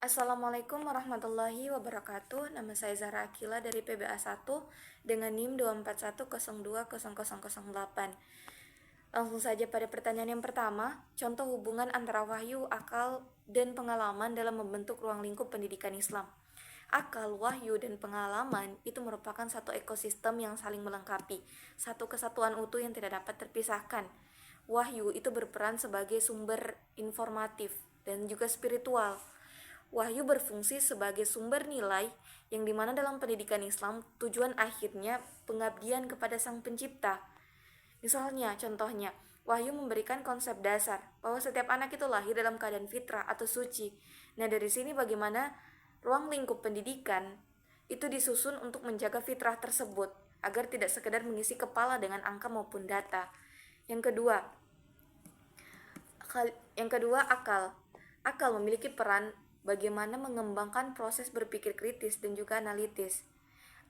Assalamualaikum warahmatullahi wabarakatuh. Nama saya Zahra Akila dari PBA 1 dengan NIM 241020008. Langsung saja pada pertanyaan yang pertama, contoh hubungan antara wahyu, akal, dan pengalaman dalam membentuk ruang lingkup pendidikan Islam. Akal, wahyu, dan pengalaman itu merupakan satu ekosistem yang saling melengkapi, satu kesatuan utuh yang tidak dapat terpisahkan. Wahyu itu berperan sebagai sumber informatif dan juga spiritual. Wahyu berfungsi sebagai sumber nilai yang dimana dalam pendidikan Islam tujuan akhirnya pengabdian kepada Sang Pencipta. Misalnya, contohnya, Wahyu memberikan konsep dasar bahwa setiap anak itu lahir dalam keadaan fitrah atau suci. Nah, dari sini bagaimana ruang lingkup pendidikan itu disusun untuk menjaga fitrah tersebut agar tidak sekedar mengisi kepala dengan angka maupun data. Yang kedua, akal. Akal memiliki peran bagaimana mengembangkan proses berpikir kritis dan juga analitis.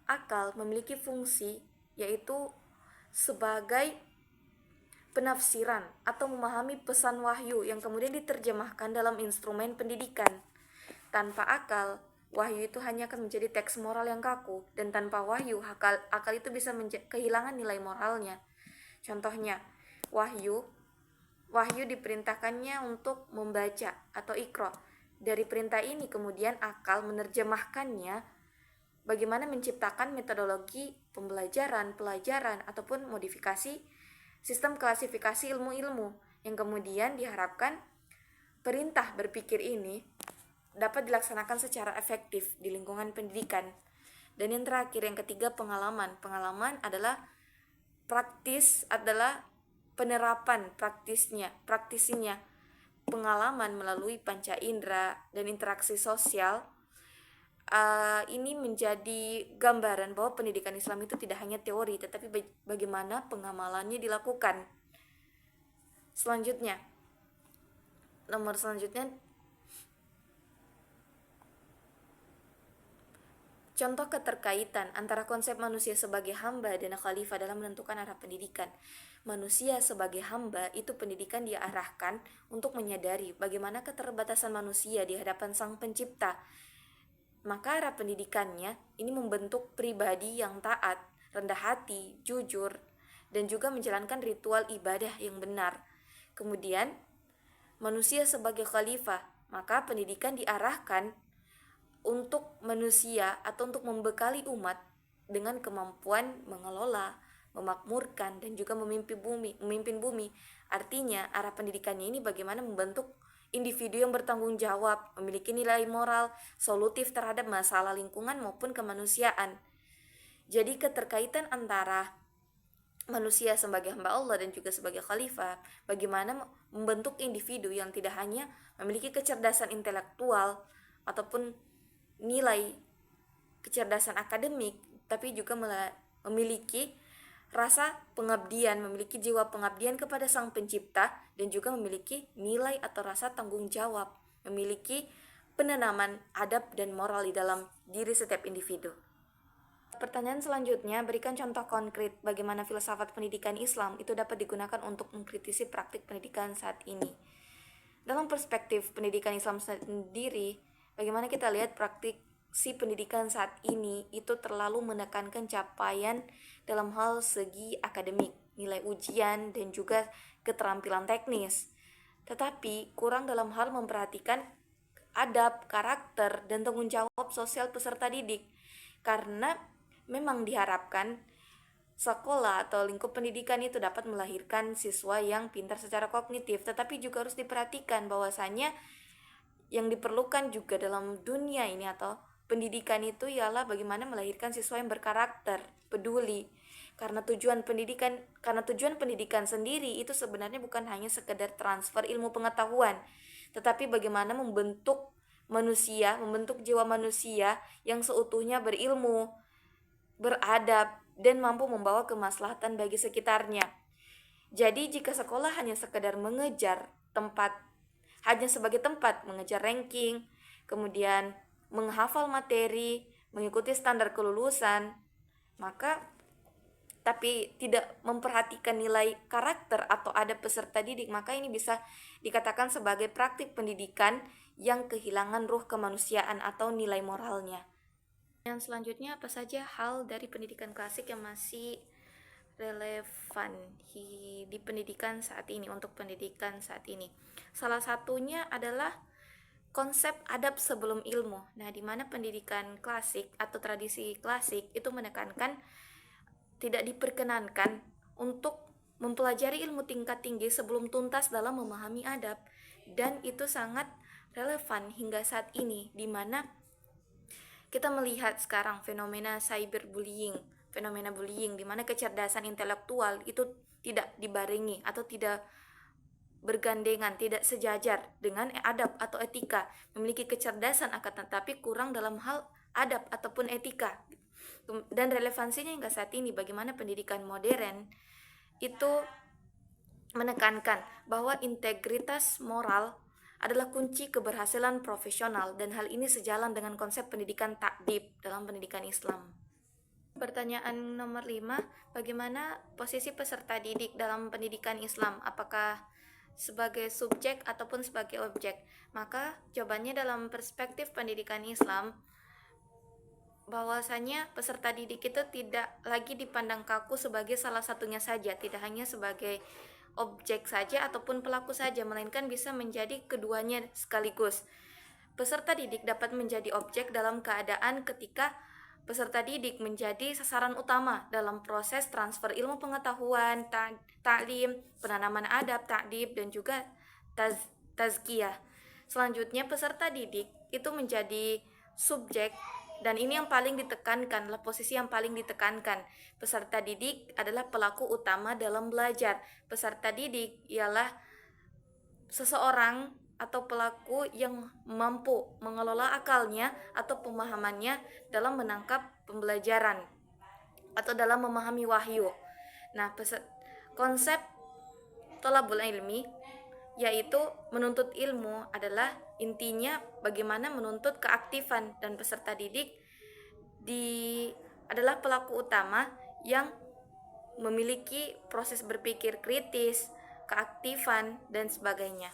Akal memiliki fungsi yaitu sebagai penafsiran atau memahami pesan wahyu yang kemudian diterjemahkan dalam instrumen pendidikan. Tanpa akal, wahyu itu hanya akan menjadi teks moral yang kaku, dan tanpa wahyu, akal itu bisa kehilangan nilai moralnya. Contohnya, wahyu diperintahkannya untuk membaca atau iqra. Dari perintah ini kemudian akal menerjemahkannya bagaimana menciptakan metodologi pembelajaran, pelajaran, ataupun modifikasi sistem klasifikasi ilmu-ilmu yang kemudian diharapkan perintah berpikir ini dapat dilaksanakan secara efektif di lingkungan pendidikan. Dan yang terakhir, yang ketiga, pengalaman. Pengalaman adalah penerapan praktisinya. Pengalaman melalui panca indera dan interaksi sosial ini menjadi gambaran bahwa pendidikan Islam itu tidak hanya teori, tetapi bagaimana pengamalannya dilakukan. Nomor selanjutnya, contoh keterkaitan antara konsep manusia sebagai hamba dan khalifah dalam menentukan arah pendidikan. Manusia sebagai hamba itu pendidikan diarahkan untuk menyadari bagaimana keterbatasan manusia di hadapan Sang Pencipta. Maka arah pendidikannya ini membentuk pribadi yang taat, rendah hati, jujur, dan juga menjalankan ritual ibadah yang benar. Kemudian, manusia sebagai khalifah, maka pendidikan diarahkan untuk manusia atau untuk membekali umat dengan kemampuan mengelola, memakmurkan, dan juga memimpin bumi. Artinya, arah pendidikannya ini bagaimana membentuk individu yang bertanggung jawab, memiliki nilai moral, solutif terhadap masalah lingkungan maupun kemanusiaan. Jadi keterkaitan antara manusia sebagai hamba Allah dan juga sebagai khalifah, bagaimana membentuk individu yang tidak hanya memiliki kecerdasan intelektual ataupun nilai kecerdasan akademik, tapi juga memiliki rasa pengabdian, memiliki jiwa pengabdian kepada Sang Pencipta, dan juga memiliki nilai atau rasa tanggung jawab, memiliki penanaman adab dan moral di dalam diri setiap individu. Pertanyaan selanjutnya, berikan contoh konkret bagaimana filsafat pendidikan Islam itu dapat digunakan untuk mengkritisi praktik pendidikan saat ini. Dalam perspektif pendidikan Islam sendiri, bagaimana kita lihat praktik si pendidikan saat ini itu terlalu menekankan capaian dalam hal segi akademik, nilai ujian, dan juga keterampilan teknis. Tetapi kurang dalam hal memperhatikan adab, karakter, dan tanggung jawab sosial peserta didik. Karena memang diharapkan sekolah atau lingkup pendidikan itu dapat melahirkan siswa yang pintar secara kognitif, tetapi juga harus diperhatikan bahwasanya yang diperlukan juga dalam dunia ini atau pendidikan itu ialah bagaimana melahirkan siswa yang berkarakter, peduli. Karena tujuan pendidikan sendiri itu sebenarnya bukan hanya sekedar transfer ilmu pengetahuan, tetapi bagaimana membentuk jiwa manusia yang seutuhnya berilmu, beradab, dan mampu membawa kemaslahatan bagi sekitarnya. Jadi jika sekolah hanya sekedar hanya sebagai tempat mengejar ranking, kemudian menghafal materi, mengikuti standar kelulusan, tapi tidak memperhatikan nilai karakter atau adab peserta didik, maka ini bisa dikatakan sebagai praktik pendidikan yang kehilangan ruh kemanusiaan atau nilai moralnya. Yang selanjutnya, apa saja hal dari pendidikan klasik yang masih relevan di pendidikan saat ini, untuk pendidikan saat ini? Salah satunya adalah konsep adab sebelum ilmu. Nah, di mana pendidikan klasik atau tradisi klasik itu menekankan tidak diperkenankan untuk mempelajari ilmu tingkat tinggi sebelum tuntas dalam memahami adab, dan itu sangat relevan hingga saat ini, di mana kita melihat sekarang fenomena cyberbullying, fenomena bullying, di mana kecerdasan intelektual itu tidak dibarengi atau tidak bergandengan, tidak sejajar dengan adab atau etika, memiliki kecerdasan akan tetapi kurang dalam hal adab ataupun etika. Dan relevansinya hingga saat ini, bagaimana pendidikan modern itu menekankan bahwa integritas moral adalah kunci keberhasilan profesional, dan hal ini sejalan dengan konsep pendidikan ta'dib dalam pendidikan Islam. Pertanyaan nomor 5, bagaimana posisi peserta didik dalam pendidikan Islam? Apakah sebagai subjek ataupun sebagai objek? Maka jawabannya, dalam perspektif pendidikan Islam, bahwasanya peserta didik itu tidak lagi dipandang kaku sebagai salah satunya saja, tidak hanya sebagai objek saja ataupun pelaku saja, melainkan bisa menjadi keduanya sekaligus. Peserta didik dapat menjadi objek dalam keadaan ketika peserta didik menjadi sasaran utama dalam proses transfer ilmu pengetahuan, taklim, penanaman adab, ta'dib, dan juga tazkiyah. Selanjutnya, peserta didik itu menjadi subjek, dan ini yang paling ditekankan, adalah posisi yang paling ditekankan. Peserta didik adalah pelaku utama dalam belajar. Peserta didik ialah seseorang atau pelaku yang mampu mengelola akalnya atau pemahamannya dalam menangkap pembelajaran atau dalam memahami wahyu. Nah, konsep thalabul ilmi, yaitu menuntut ilmu, adalah intinya bagaimana menuntut keaktifan, dan peserta didik adalah pelaku utama yang memiliki proses berpikir kritis, keaktifan, dan sebagainya.